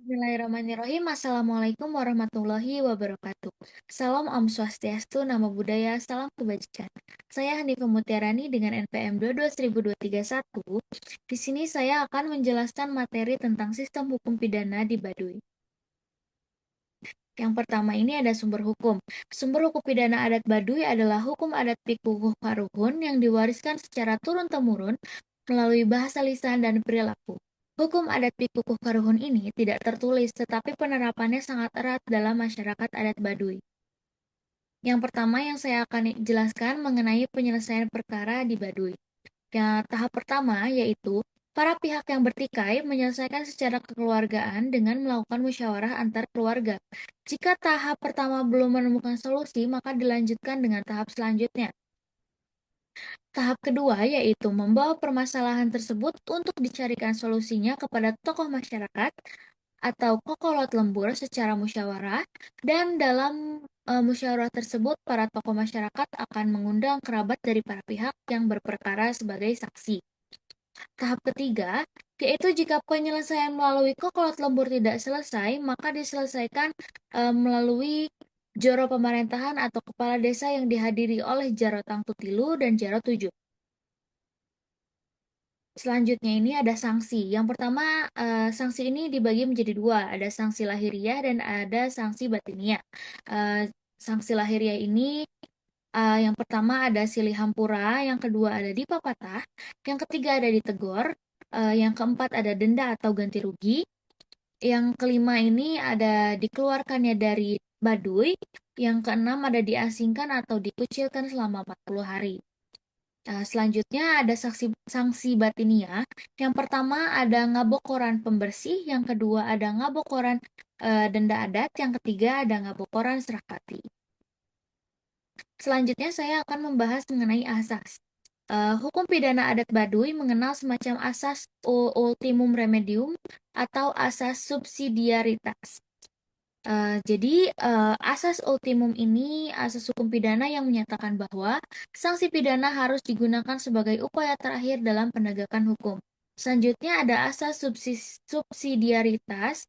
Bismillahirrahmanirrahim. Assalamualaikum warahmatullahi wabarakatuh. Salam Om Swastiastu, Namo Buddhaya, Salam Kebajikan. Saya Hanifah Mutiarani dengan NPM 22131. Di sini saya akan menjelaskan materi tentang sistem hukum pidana di Baduy. Yang pertama ini ada sumber hukum. Sumber hukum pidana adat Baduy adalah hukum adat Pikukuh Karuhun yang diwariskan secara turun-temurun melalui bahasa lisan dan perilaku. Hukum adat Pikukuh Karuhun ini tidak tertulis, tetapi penerapannya sangat erat dalam masyarakat adat Baduy. Yang pertama yang saya akan jelaskan mengenai penyelesaian perkara di Baduy. Tahap pertama yaitu para pihak yang bertikai menyelesaikan secara kekeluargaan dengan melakukan musyawarah antar keluarga. Jika tahap pertama belum menemukan solusi, maka dilanjutkan dengan tahap selanjutnya. Tahap kedua yaitu membawa permasalahan tersebut untuk dicarikan solusinya kepada tokoh masyarakat atau kokolot lembur secara musyawarah, dan dalam musyawarah tersebut para tokoh masyarakat akan mengundang kerabat dari para pihak yang berperkara sebagai saksi. Tahap ketiga, yaitu jika penyelesaian melalui kokolot lembur tidak selesai, maka diselesaikan melalui joro pemerintahan atau kepala desa yang dihadiri oleh Jaro Tangtutilu dan Jaro Tujuh. Selanjutnya ini ada sanksi. Yang pertama, sanksi ini dibagi menjadi dua. Ada sanksi lahiriah dan ada sanksi batiniah. Sanksi lahiriah ini yang pertama ada silih hampura, yang kedua ada dipapatah, yang ketiga ada ditegor, yang keempat ada denda atau ganti rugi, yang kelima ini ada dikeluarkannya dari Baduy, yang keenam ada diasingkan atau dikucilkan selama 40 hari. Selanjutnya ada sanksi batiniah. Yang pertama ada ngabokoran pembersih, yang kedua ada ngabokoran denda adat, yang ketiga ada ngabokoran serakati. Selanjutnya saya akan membahas mengenai asas. Hukum pidana adat Baduy mengenal semacam asas ultimum remedium atau asas subsidiaritas. Jadi, asas ultimum ini asas hukum pidana yang menyatakan bahwa sanksi pidana harus digunakan sebagai upaya terakhir dalam penegakan hukum. Selanjutnya ada asas subsidiaritas.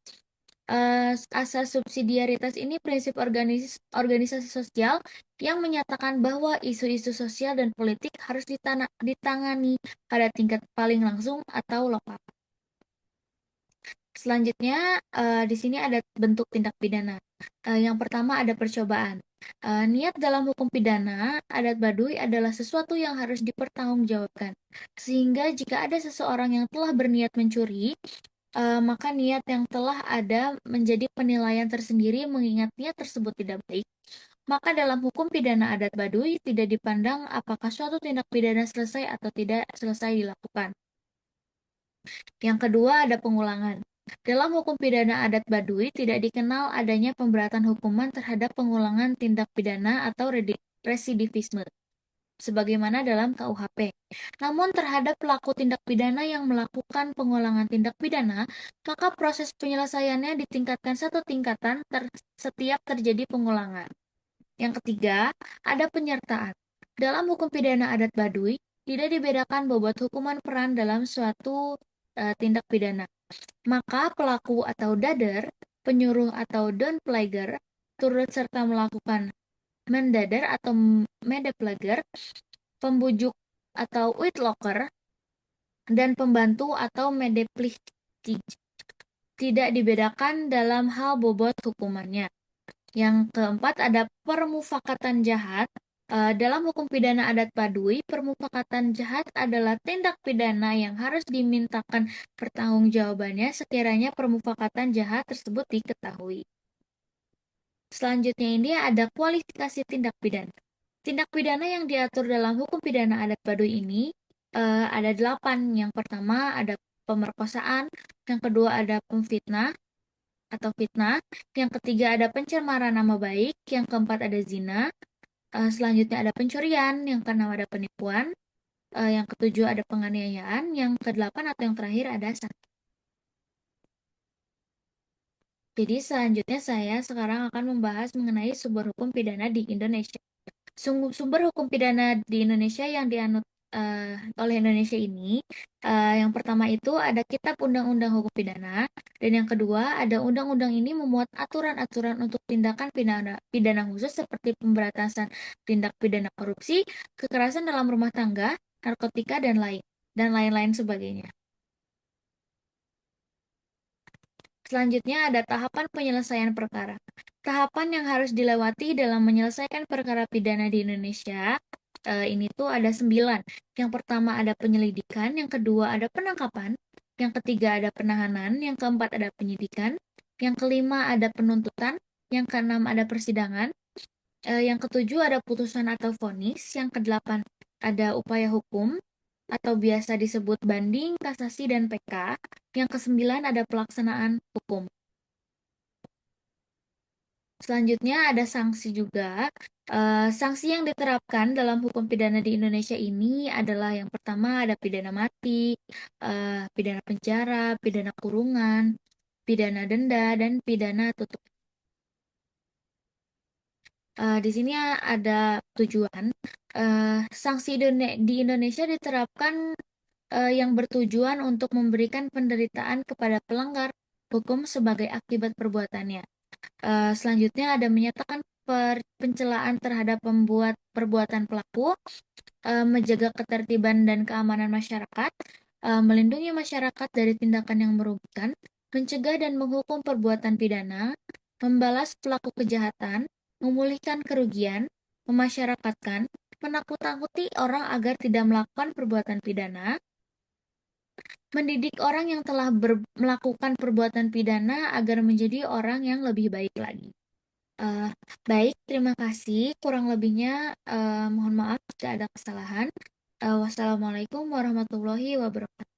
Asas subsidiaritas ini prinsip organisasi sosial yang menyatakan bahwa isu-isu sosial dan politik harus ditangani pada tingkat paling langsung atau lokal. Selanjutnya, di sini ada bentuk tindak pidana. Yang pertama ada percobaan. Niat dalam hukum pidana adat Baduy adalah sesuatu yang harus dipertanggungjawabkan. Sehingga jika ada seseorang yang telah berniat mencuri, maka niat yang telah ada menjadi penilaian tersendiri mengingat niat tersebut tidak baik. Maka dalam hukum pidana adat Baduy tidak dipandang apakah suatu tindak pidana selesai atau tidak selesai dilakukan. Yang kedua ada pengulangan. Dalam hukum pidana adat Baduy tidak dikenal adanya pemberatan hukuman terhadap pengulangan tindak pidana atau residivisme, sebagaimana dalam KUHP. Namun terhadap pelaku tindak pidana yang melakukan pengulangan tindak pidana, maka proses penyelesaiannya ditingkatkan satu tingkatan setiap terjadi pengulangan. Yang ketiga, ada penyertaan. Dalam hukum pidana adat Baduy, tidak dibedakan bobot hukuman peran dalam suatu tindak pidana. Maka pelaku atau dader, penyuruh atau downplager, turut serta melakukan mendader atau medeplager, pembujuk atau uitlocker, dan pembantu atau medeplistig. Tidak dibedakan dalam hal bobot hukumannya. Yang keempat ada permufakatan jahat. Dalam hukum pidana adat Baduy, permufakatan jahat adalah tindak pidana yang harus dimintakan pertanggungjawabannya sekiranya permufakatan jahat tersebut diketahui. Selanjutnya ini ada kualifikasi tindak pidana. Tindak pidana yang diatur dalam hukum pidana adat Baduy ini ada 8. Yang pertama ada pemerkosaan, yang kedua ada pemfitnah atau fitnah, yang ketiga ada pencemaran nama baik, yang keempat ada zina, selanjutnya ada pencurian, yang keenam ada penipuan, yang ketujuh ada penganiayaan, yang kedelapan atau yang terakhir ada sakit. Jadi selanjutnya saya sekarang akan membahas mengenai sumber hukum pidana di Indonesia. Sumber hukum pidana di Indonesia yang dianut oleh Indonesia ini, yang pertama itu ada Kitab Undang-Undang Hukum Pidana, dan yang kedua ada undang-undang ini memuat aturan-aturan untuk tindakan pidana pidana khusus seperti pemberantasan tindak pidana korupsi, kekerasan dalam rumah tangga, narkotika dan lain-lain sebagainya. Selanjutnya ada tahapan penyelesaian perkara. Tahapan yang harus dilewati dalam menyelesaikan perkara pidana di Indonesia, ini tuh ada 9. Yang pertama ada penyelidikan, yang kedua ada penangkapan, yang ketiga ada penahanan, yang keempat ada penyidikan, yang kelima ada penuntutan, yang keenam ada persidangan, yang ketujuh ada putusan atau vonis, yang kedelapan ada upaya hukum atau biasa disebut banding, kasasi, dan PK. Yang kesembilan ada pelaksanaan hukum. Selanjutnya ada sanksi juga. Sanksi yang diterapkan dalam hukum pidana di Indonesia ini adalah yang pertama ada pidana mati, pidana penjara, pidana kurungan, pidana denda, dan pidana tutup. Di sini ada tujuan. Sanksi di Indonesia diterapkan yang bertujuan untuk memberikan penderitaan kepada pelanggar hukum sebagai akibat perbuatannya. Selanjutnya ada menyatakan pencelaan terhadap pembuat perbuatan pelaku, menjaga ketertiban dan keamanan masyarakat, melindungi masyarakat dari tindakan yang merugikan, mencegah dan menghukum perbuatan pidana, membalas pelaku kejahatan, memulihkan kerugian, memasyarakatkan, menakut-nakuti orang agar tidak melakukan perbuatan pidana, mendidik orang yang telah melakukan perbuatan pidana agar menjadi orang yang lebih baik lagi. Eh, Baik, terima kasih. Kurang lebihnya, mohon maaf jika ada kesalahan. Wassalamualaikum warahmatullahi wabarakatuh.